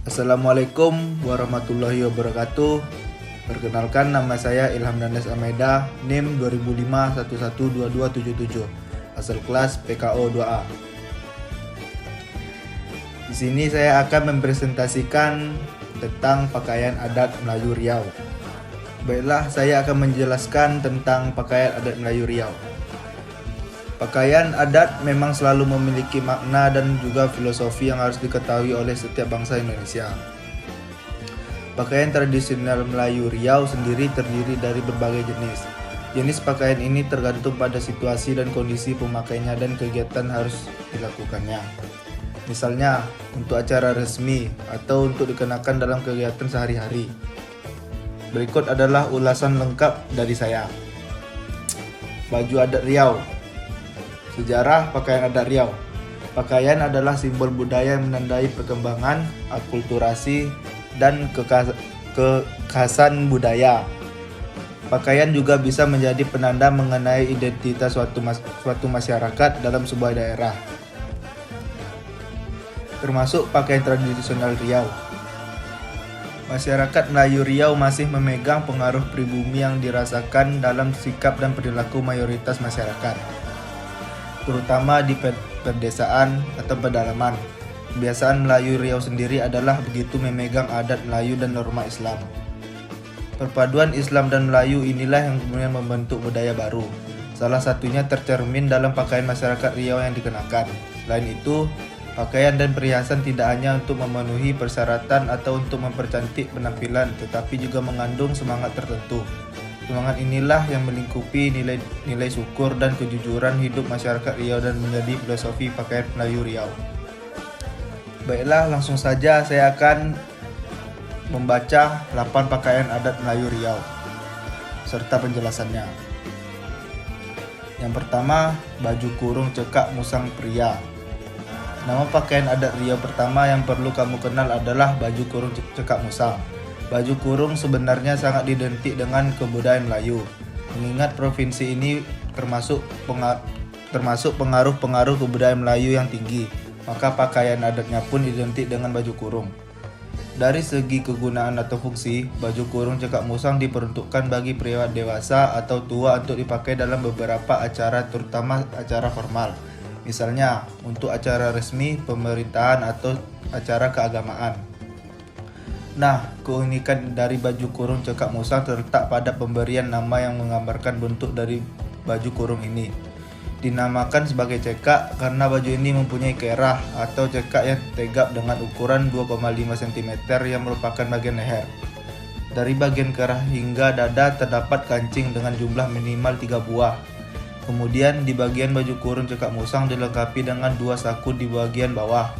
Assalamualaikum warahmatullahi wabarakatuh. Perkenalkan, nama saya Ilham Dandes Ameda, NIM 2005112277, asal kelas PKO 2A. Di sini saya akan mempresentasikan tentang pakaian adat Melayu Riau. Baiklah, saya akan menjelaskan tentang pakaian adat Melayu Riau. Pakaian adat memang selalu memiliki makna dan juga filosofi yang harus diketahui oleh setiap bangsa Indonesia. Pakaian tradisional Melayu Riau sendiri terdiri dari berbagai jenis. Jenis pakaian ini tergantung pada situasi dan kondisi pemakainya dan kegiatan harus dilakukannya. Misalnya, untuk acara resmi atau untuk dikenakan dalam kegiatan sehari-hari. Berikut adalah ulasan lengkap dari saya. Baju adat Riau. Sejarah pakaian adat Riau. Pakaian adalah simbol budaya yang menandai perkembangan, akulturasi, dan kekhasan budaya. Pakaian juga bisa menjadi penanda mengenai identitas suatu masyarakat dalam sebuah daerah. Termasuk pakaian tradisional Riau. Masyarakat Melayu Riau masih memegang pengaruh pribumi yang dirasakan dalam sikap dan perilaku mayoritas masyarakat, terutama di pedesaan atau pedalaman. Kebiasaan Melayu Riau sendiri adalah begitu memegang adat Melayu dan norma Islam. Perpaduan Islam dan Melayu inilah yang kemudian membentuk budaya baru. Salah satunya tercermin dalam pakaian masyarakat Riau yang dikenakan. Selain itu, pakaian dan perhiasan tidak hanya untuk memenuhi persyaratan atau untuk mempercantik penampilan, tetapi juga mengandung semangat tertentu. Semangat inilah yang melingkupi nilai syukur dan kejujuran hidup masyarakat Riau dan menjadi filosofi pakaian Melayu Riau. Baiklah, langsung saja saya akan membaca 8 pakaian adat Melayu Riau serta penjelasannya. Yang pertama, baju kurung cekak musang pria. Nama pakaian adat Riau pertama yang perlu kamu kenal adalah baju kurung cekak musang. Baju kurung sebenarnya sangat identik dengan kebudayaan Melayu, mengingat provinsi ini termasuk pengaruh kebudayaan Melayu yang tinggi, maka pakaian adatnya pun identik dengan baju kurung. Dari segi kegunaan atau fungsi, baju kurung cekak musang diperuntukkan bagi pria dewasa atau tua untuk dipakai dalam beberapa acara, terutama acara formal. Misalnya, untuk acara resmi, pemerintahan, atau acara keagamaan. Nah, keunikan dari baju kurung cekak musang terletak pada pemberian nama yang menggambarkan bentuk dari baju kurung ini. Dinamakan sebagai cekak karena baju ini mempunyai kerah atau cekak yang tegap dengan ukuran 2,5 cm yang merupakan bagian leher. Dari bagian kerah hingga dada terdapat kancing dengan jumlah minimal 3 buah. Kemudian di bagian baju kurung cekak musang dilengkapi dengan 2 saku di bagian bawah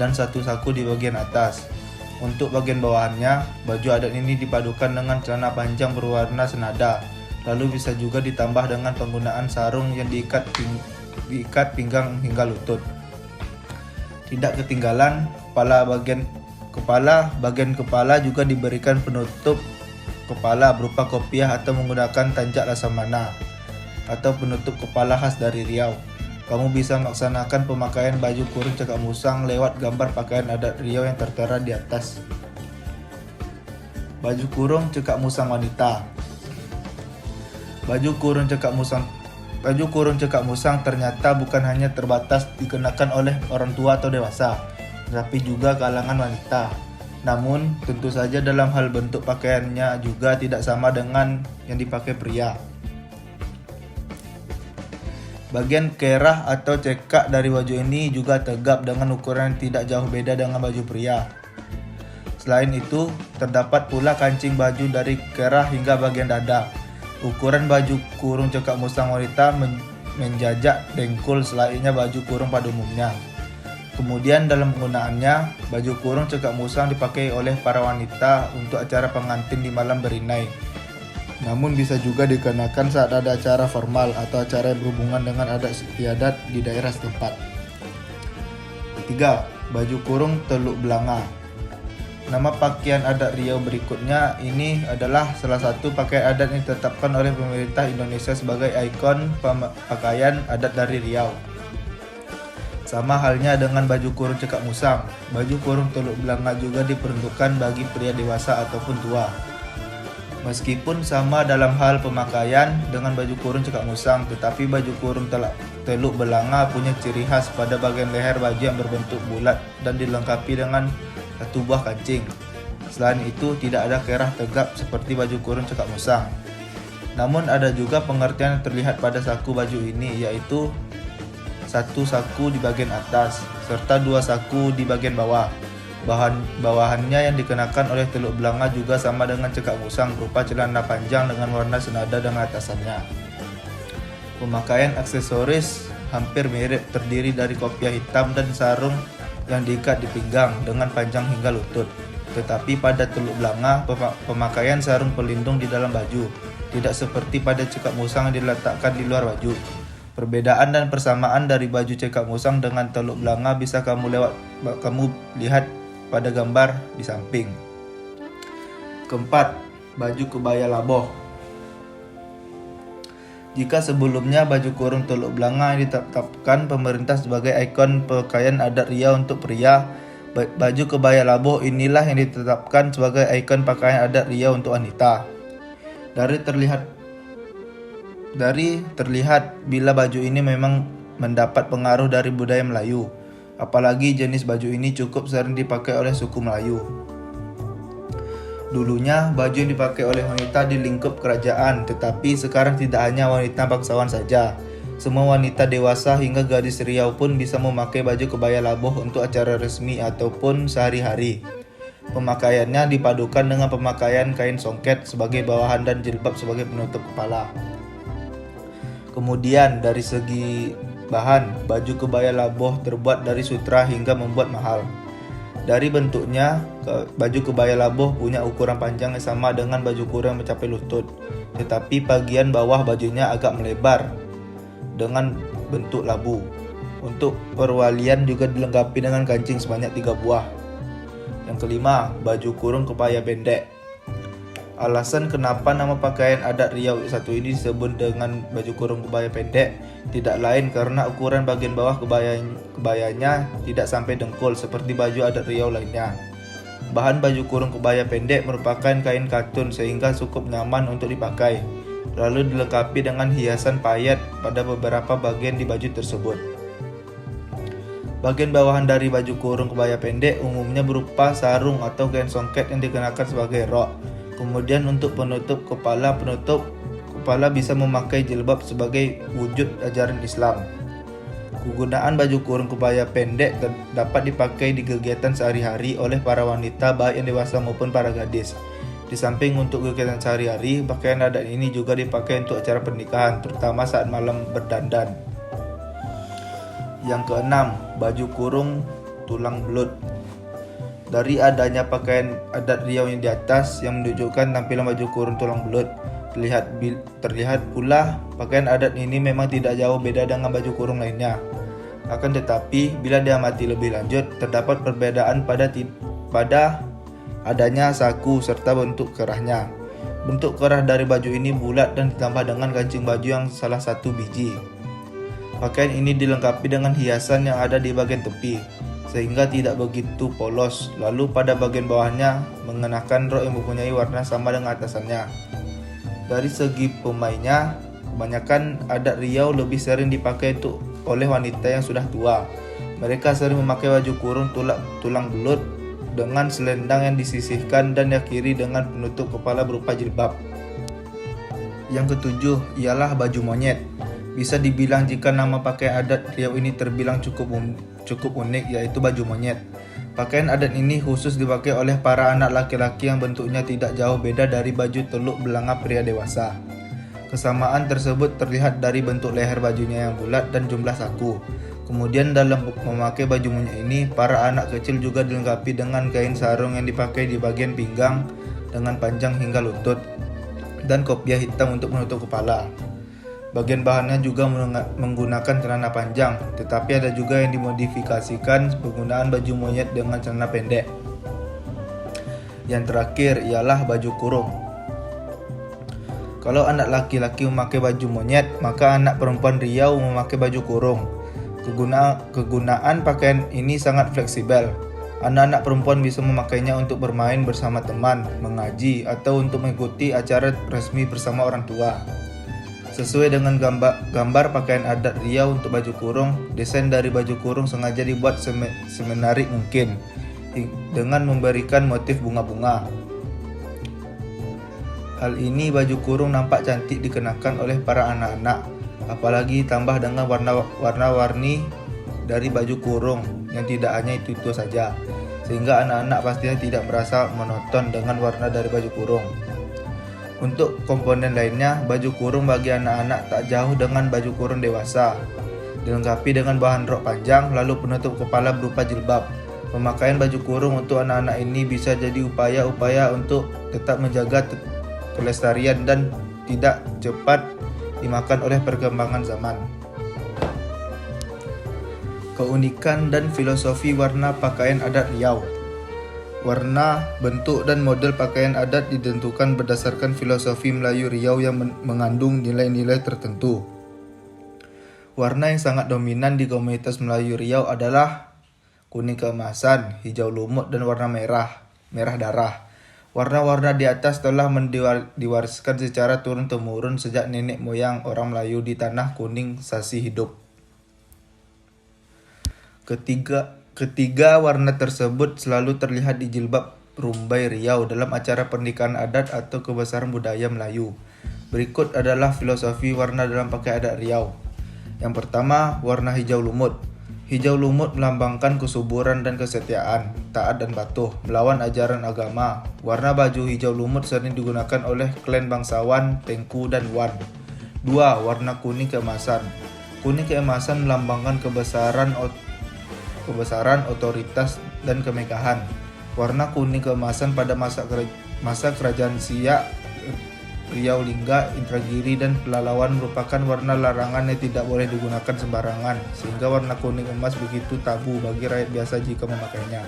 dan 1 saku di bagian atas. Untuk bagian bawahannya, baju adat ini dipadukan dengan celana panjang berwarna senada, lalu bisa juga ditambah dengan penggunaan sarung yang diikat pinggang hingga lutut. Tidak ketinggalan, bagian kepala juga diberikan penutup kepala berupa kopiah atau menggunakan tanjak laksamana atau penutup kepala khas dari Riau. Kamu bisa melaksanakan pemakaian baju kurung cekak musang lewat gambar pakaian adat Riau yang tertera di atas. Baju kurung cekak musang wanita. Baju kurung cekak musang ternyata bukan hanya terbatas dikenakan oleh orang tua atau dewasa, tetapi juga kalangan wanita. Namun, tentu saja dalam hal bentuk pakaiannya juga tidak sama dengan yang dipakai pria. Bagian kerah atau cekak dari baju ini juga tegap dengan ukuran yang tidak jauh beda dengan baju pria. Selain itu, terdapat pula kancing baju dari kerah hingga bagian dada. Ukuran baju kurung cekak musang wanita menjajak dengkul selayaknya baju kurung pada umumnya. Kemudian dalam penggunaannya, baju kurung cekak musang dipakai oleh para wanita untuk acara pengantin di malam berinai. Namun bisa juga dikenakan saat ada acara formal atau acara yang berhubungan dengan adat istiadat di daerah setempat. Ketiga, baju kurung teluk belanga. Nama pakaian adat Riau berikutnya ini adalah salah satu pakaian adat yang ditetapkan oleh pemerintah Indonesia sebagai ikon pakaian adat dari Riau. Sama halnya dengan baju kurung cekak musang, baju kurung teluk belanga juga diperuntukkan bagi pria dewasa ataupun tua. Meskipun sama dalam hal pemakaian dengan baju kurung cekak musang, tetapi baju kurung teluk belanga punya ciri khas pada bagian leher baju yang berbentuk bulat dan dilengkapi dengan satu buah kancing. Selain itu, tidak ada kerah tegap seperti baju kurung cekak musang. Namun ada juga pengertian yang terlihat pada saku baju ini, yaitu satu saku di bagian atas serta dua saku di bagian bawah. Bawahannya yang dikenakan oleh teluk belanga juga sama dengan cekak musang, berupa celana panjang dengan warna senada dengan atasannya. Pemakaian aksesoris hampir mirip, terdiri dari kopiah hitam dan sarung yang diikat di pinggang dengan panjang hingga lutut. Tetapi pada teluk belanga, pemakaian sarung pelindung di dalam baju, tidak seperti pada cekak musang yang diletakkan di luar baju. Perbedaan dan persamaan dari baju cekak musang dengan teluk belanga bisa kamu lihat pada gambar di samping. Keempat, baju kebaya laboh. Jika sebelumnya baju kurung teluk belanga ditetapkan pemerintah sebagai ikon pakaian adat Riau untuk pria, baju kebaya laboh inilah yang ditetapkan sebagai ikon pakaian adat Riau untuk wanita. Dari terlihat bila baju ini memang mendapat pengaruh dari budaya Melayu. Apalagi jenis baju ini cukup sering dipakai oleh suku Melayu. Dulunya baju yang dipakai oleh wanita di lingkup kerajaan, tetapi sekarang tidak hanya wanita bangsawan saja. Semua wanita dewasa hingga gadis Riau pun bisa memakai baju kebaya laboh untuk acara resmi ataupun sehari-hari. Pemakaiannya dipadukan dengan pemakaian kain songket sebagai bawahan dan jilbab sebagai penutup kepala. Kemudian dari segi bahan, baju kebaya laboh terbuat dari sutra hingga membuat mahal. Dari bentuknya, baju kebaya laboh punya ukuran panjang yang sama dengan baju kurung mencapai lutut, tetapi bagian bawah bajunya agak melebar dengan bentuk labu. Untuk perwalian juga dilengkapi dengan kancing sebanyak 3 buah. Yang kelima, baju kurung kebaya pendek. Alasan kenapa nama pakaian adat Riau satu ini disebut dengan baju kurung kebaya pendek tidak lain karena ukuran bagian bawah kebayanya tidak sampai dengkul seperti baju adat Riau lainnya. Bahan baju kurung kebaya pendek merupakan kain katun sehingga cukup nyaman untuk dipakai, lalu dilengkapi dengan hiasan payet pada beberapa bagian di baju tersebut. Bagian bawahan dari baju kurung kebaya pendek umumnya berupa sarung atau kain songket yang dikenakan sebagai rok. Kemudian untuk penutup kepala bisa memakai jilbab sebagai wujud ajaran Islam. Kegunaan baju kurung kebaya pendek dapat dipakai di kegiatan sehari-hari oleh para wanita baik yang dewasa maupun para gadis. Di samping untuk kegiatan sehari-hari, pakaian adat ini juga dipakai untuk acara pernikahan, terutama saat malam berdandan. Yang keenam, baju kurung tulang belut. Dari adanya pakaian adat Riau yang di atas yang menunjukkan tampilan baju kurung tulang belut, terlihat pula pakaian adat ini memang tidak jauh beda dengan baju kurung lainnya. Akan tetapi, bila diamati lebih lanjut, terdapat perbedaan pada adanya saku serta bentuk kerahnya. Bentuk kerah dari baju ini bulat dan ditambah dengan kancing baju yang salah satu biji. Pakaian ini dilengkapi dengan hiasan yang ada di bagian tepi, sehingga tidak begitu polos. Lalu pada bagian bawahnya mengenakan rok yang mempunyai warna sama dengan atasannya. Dari segi pemainnya, kebanyakan adat Riau lebih sering dipakai oleh wanita yang sudah tua. Mereka sering memakai baju kurung tulang belut dengan selendang yang disisihkan dan diakhiri dengan penutup kepala berupa jilbab. Yang ketujuh ialah baju monyet. Bisa dibilang jika nama pakaian adat Riau ini terbilang cukup unik, yaitu baju monyet. Pakaian adat ini khusus dipakai oleh para anak laki-laki yang bentuknya tidak jauh beda dari baju teluk belanga pria dewasa. Kesamaan tersebut terlihat dari bentuk leher bajunya yang bulat dan jumlah saku. Kemudian dalam memakai baju monyet ini, para anak kecil juga dilengkapi dengan kain sarung yang dipakai di bagian pinggang dengan panjang hingga lutut dan kopiah hitam untuk menutup kepala. Bagian bahannya juga menggunakan celana panjang, tetapi ada juga yang dimodifikasikan penggunaan baju monyet dengan celana pendek. Yang terakhir ialah baju kurung. Kalau anak laki-laki memakai baju monyet, maka anak perempuan Riau memakai baju kurung. Kegunaan pakaian ini sangat fleksibel. Anak-anak perempuan bisa memakainya untuk bermain bersama teman, mengaji, atau untuk mengikuti acara resmi bersama orang tua. Sesuai dengan gambar pakaian adat Riau untuk baju kurung, desain dari baju kurung sengaja dibuat semenarik mungkin, dengan memberikan motif bunga-bunga. Hal ini baju kurung nampak cantik dikenakan oleh para anak-anak, apalagi tambah dengan warna-warni dari baju kurung yang tidak hanya itu saja, sehingga anak-anak pastinya tidak merasa monoton dengan warna dari baju kurung. Untuk komponen lainnya, baju kurung bagi anak-anak tak jauh dengan baju kurung dewasa, dilengkapi dengan bahan rok panjang lalu penutup kepala berupa jilbab. Pemakaian baju kurung untuk anak-anak ini bisa jadi upaya untuk tetap menjaga kelestarian dan tidak cepat dimakan oleh perkembangan zaman. Keunikan dan filosofi warna pakaian adat Riau. Warna, bentuk, dan model pakaian adat ditentukan berdasarkan filosofi Melayu Riau yang mengandung nilai-nilai tertentu. Warna yang sangat dominan di komunitas Melayu Riau adalah kuning keemasan, hijau lumut, dan warna merah darah. Warna-warna di atas telah diwariskan secara turun-temurun sejak nenek moyang orang Melayu di tanah kuning sasi hidup. Ketiga warna tersebut selalu terlihat di jilbab Rumbai Riau dalam acara pernikahan adat atau kebesaran budaya Melayu. Berikut adalah filosofi warna dalam pakaian adat Riau. Yang pertama, warna hijau lumut. Hijau lumut melambangkan kesuburan dan kesetiaan, taat dan patuh, melawan ajaran agama. Warna baju hijau lumut sering digunakan oleh klan bangsawan, Tengku, dan Wan. 2. Warna kuning keemasan. Kuning keemasan melambangkan kebesaran, otoritas, dan kemegahan. Warna kuning keemasan pada masa kerajaan Siak, Riau Lingga, Indragiri, dan Pelalawan merupakan warna larangan yang tidak boleh digunakan sembarangan, sehingga warna kuning emas begitu tabu bagi rakyat biasa jika memakainya.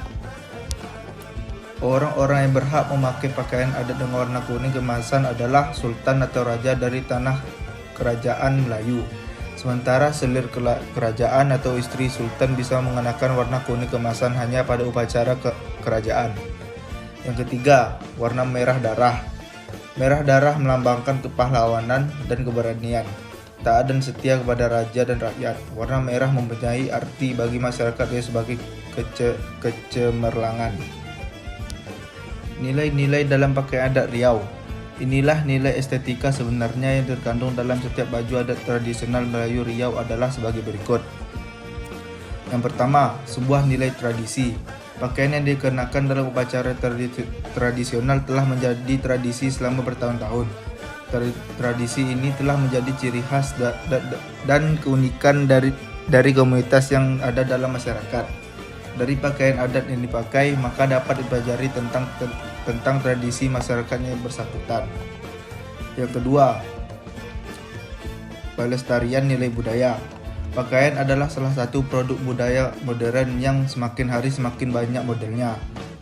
Orang-orang yang berhak memakai pakaian adat dengan warna kuning keemasan adalah sultan atau raja dari tanah kerajaan Melayu. Sementara selir kerajaan atau istri sultan bisa mengenakan warna kuning keemasan hanya pada upacara kerajaan. Yang ketiga, warna merah darah. Merah darah melambangkan kepahlawanan dan keberanian, taat dan setia kepada raja dan rakyat. Warna merah mempunyai arti bagi masyarakat sebagai kecemerlangan. Nilai-nilai dalam pakaian adat Riau. Inilah nilai estetika sebenarnya yang terkandung dalam setiap baju adat tradisional Melayu Riau adalah sebagai berikut. Yang pertama, sebuah nilai tradisi. Pakaian yang dikenakan dalam upacara tradisional telah menjadi tradisi selama bertahun-tahun. Tradisi ini telah menjadi ciri khas dan keunikan dari komunitas yang ada dalam masyarakat. Dari pakaian adat yang dipakai, maka dapat dipelajari tentang tradisi masyarakatnya yang bersangkutan. Yang kedua, pelestarian nilai budaya. Pakaian adalah salah satu produk budaya modern yang semakin hari semakin banyak modelnya.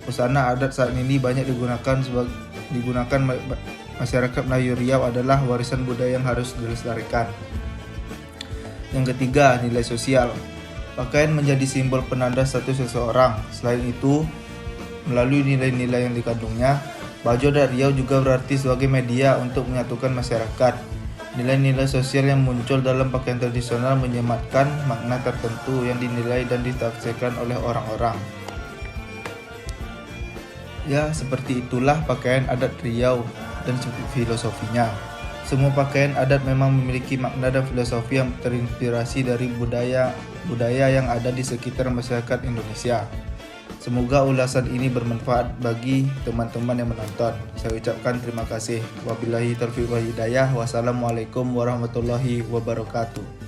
Busana adat saat ini banyak digunakan masyarakat Melayu Riau adalah warisan budaya yang harus dilestarikan. Yang ketiga, nilai sosial. Pakaian menjadi simbol penanda status seseorang. Selain itu, melalui nilai-nilai yang dikandungnya, baju adat Riau juga berarti sebagai media untuk menyatukan masyarakat. Nilai-nilai sosial yang muncul dalam pakaian tradisional menyematkan makna tertentu yang dinilai dan ditafsirkan oleh orang-orang. Ya, seperti itulah pakaian adat Riau dan filosofinya. Semua pakaian adat memang memiliki makna dan filosofi yang terinspirasi dari budaya yang ada di sekitar masyarakat Indonesia. Semoga ulasan ini bermanfaat bagi teman-teman yang menonton. Saya ucapkan terima kasih. Wabillahi taufiq wal hidayah. Wassalamualaikum warahmatullahi wabarakatuh.